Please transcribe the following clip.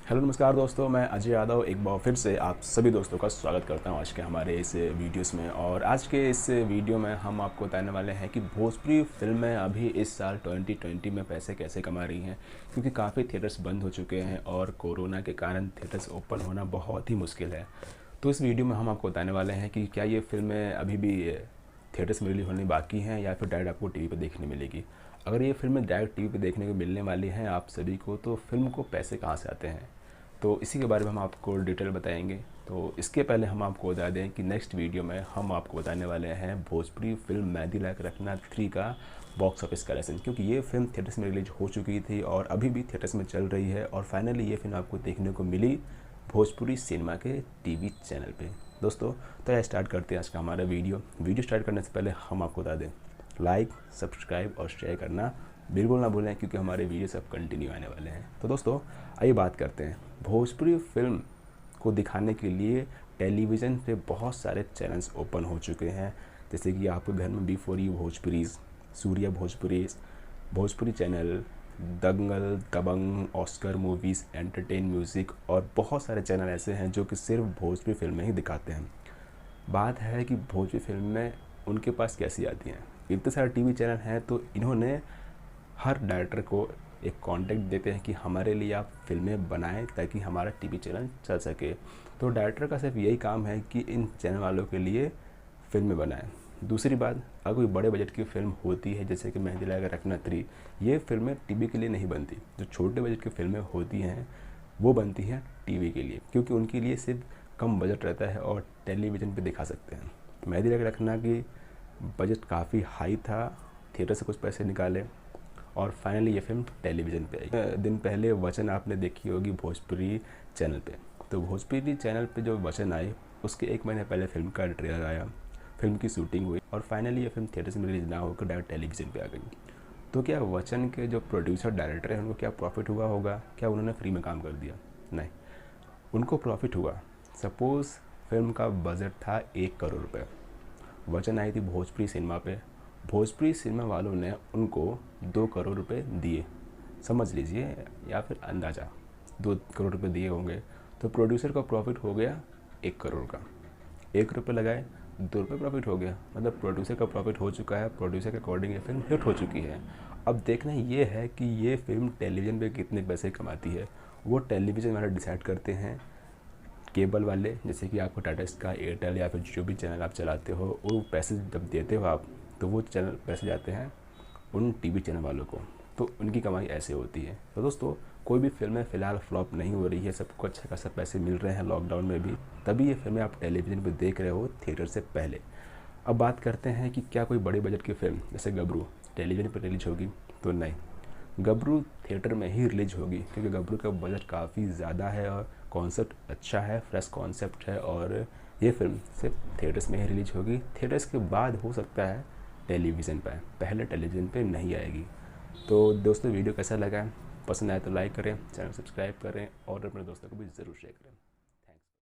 Hello नमस्कार दोस्तों, मैं अजय यादव एक बार फिर से आप सभी दोस्तों का स्वागत करता हूं आज के हमारे इस वीडियोस में। और आज के इस वीडियो में हम आपको बताने वाले हैं कि भोजपुरी फिल्में अभी इस साल 2020 में पैसे कैसे कमा रही हैं, क्योंकि काफ़ी थिएटर्स बंद हो चुके हैं और कोरोना के कारण थिएटर्स ओपन होना बहुत ही मुश्किल है। तो इस वीडियो में हम आपको बताने वाले हैं कि क्या ये फिल्में अभी भी थिएटर्स में रिलीज होने बाकी हैं या फिर डायरेक्ट आपको टीवी पे देखने मिलेगी। अगर ये फिल्में डायरेक्ट टीवी पे देखने को मिलने वाली हैं आप सभी को, तो फिल्म को पैसे कहाँ से आते हैं, तो इसी के बारे में हम आपको डिटेल बताएंगे। तो इसके पहले हम आपको बता दें कि नेक्स्ट वीडियो में हम आपको बताने वाले हैं भोजपुरी फिल्म मेहंदी लायक रखना 3 का बॉक्स ऑफिस कलेक्शन, क्योंकि ये फिल्म थिएटर्स में रिलीज हो चुकी थी और अभी भी थिएटर्स में चल रही है और फाइनली ये फिल्म आपको देखने को मिली भोजपुरी सिनेमा के टीवी चैनल पे। दोस्तों, तो यह स्टार्ट करते हैं आज का हमारा वीडियो स्टार्ट करने से पहले हम आपको बता दें लाइक, सब्सक्राइब और शेयर करना बिल्कुल ना भूलें, क्योंकि हमारे वीडियो सब कंटिन्यू आने वाले हैं। तो दोस्तों, आइए बात करते हैं। भोजपुरी फिल्म को दिखाने के लिए टेलीविज़न पे बहुत सारे चैनल्स ओपन हो चुके हैं, जैसे कि आपके घर में B4E भोजपुरीज, सूर्या भोजपुरीज, भोजपुरी चैनल, दंगल, दबंग, ऑस्कर मूवीज़, एंटरटेन म्यूज़िक और बहुत सारे चैनल ऐसे हैं जो कि सिर्फ भोजपुरी फिल्में ही दिखाते हैं। बात है कि भोजपुरी फिल्में उनके पास कैसी आती हैं। इतने सारे टीवी चैनल हैं तो इन्होंने हर डायरेक्टर को एक कॉन्टेक्ट देते हैं कि हमारे लिए आप फिल्में बनाएं ताकि हमारा टीवी चैनल चल सके। तो डायरेक्टर का सिर्फ यही काम है कि इन चैनल वालों के लिए फिल्में बनाएं। दूसरी बात, अगर कोई बड़े बजट की फिल्म होती है जैसे कि मेहंदी लायक रखना 3, ये फिल्में टीवी के लिए नहीं बनती। जो छोटे बजट की फिल्में होती हैं वो बनती हैं टीवी के लिए, क्योंकि उनके लिए सिर्फ कम बजट रहता है और टेलीविज़न पे दिखा सकते हैं। मेहंदी लायक रखना की बजट काफ़ी हाई था, थिएटर से कुछ पैसे निकाले और फाइनली ये फिल्म टेलीविज़न पे आई। दिन पहले वचन आपने देखी होगी भोजपुरी चैनल पे। तो भोजपुरी चैनल पे जो वचन आए उसके 1 महीने पहले फिल्म का ट्रेलर आया, फिल्म की शूटिंग हुई और फाइनली ये फिल्म थिएटर में रिलीज ना होकर डायरेक्ट टेलीविज़न पे आ गई। तो क्या वचन के जो प्रोड्यूसर डायरेक्टर हैं उनको क्या प्रॉफिट हुआ होगा? क्या उन्होंने फ्री में काम कर दिया? नहीं, उनको प्रॉफिट हुआ। सपोज़ फिल्म का बजट था 1 करोड़ रुपये, वचन आई थी भोजपुरी सिनेमा पे, भोजपुरी सिनेमा वालों ने उनको 2 करोड़ रुपए दिए, समझ लीजिए, या फिर अंदाज़ा 2 करोड़ रुपए दिए होंगे। तो प्रोड्यूसर का प्रॉफिट हो गया 1 करोड़ का। 1 रुपये लगाए, 2 रुपये प्रॉफिट हो गया, मतलब प्रोड्यूसर का प्रॉफिट हो चुका है। प्रोड्यूसर के अकॉर्डिंग ये फिल्म हिट हो चुकी है। अब देखना ये है कि ये फिल्म टेलीविज़न पे कितने पैसे कमाती है। वो टेलीविज़न वाले डिसाइड करते हैं। केबल वाले, जैसे कि आपको टाटा स्काई, एयरटेल या फिर जो भी चैनल आप चलाते हो, वो पैसे जब देते हो आप, तो वो चैनल पैसे जाते हैं उन टीवी चैनल वालों को। तो उनकी कमाई ऐसे होती है। तो दोस्तों, कोई भी फिल्में फ़िलहाल फ्लॉप नहीं हो रही है, सबको अच्छा खासा पैसे मिल रहे हैं लॉकडाउन में भी, तभी ये फिल्में आप टेलीविज़न पर देख रहे हो थिएटर से पहले। अब बात करते हैं कि क्या कोई बड़े बजट की फिल्म जैसे गबरू टेलीविज़न पर रिलीज होगी? तो नहीं, गबरू थिएटर में ही रिलीज होगी, क्योंकि गबरू का बजट काफ़ी ज़्यादा है और कॉन्सेप्ट अच्छा है, फ्रेश कॉन्सेप्ट है और ये फिल्म सिर्फ थिएटर्स में ही रिलीज होगी। थिएटर्स के बाद हो सकता है टेलीविज़न पर, पहले टेलीविज़न पे नहीं आएगी। तो दोस्तों, वीडियो कैसा लगा? पसंद आए तो लाइक करें, चैनल सब्सक्राइब करें और अपने दोस्तों को भी ज़रूर शेयर करें।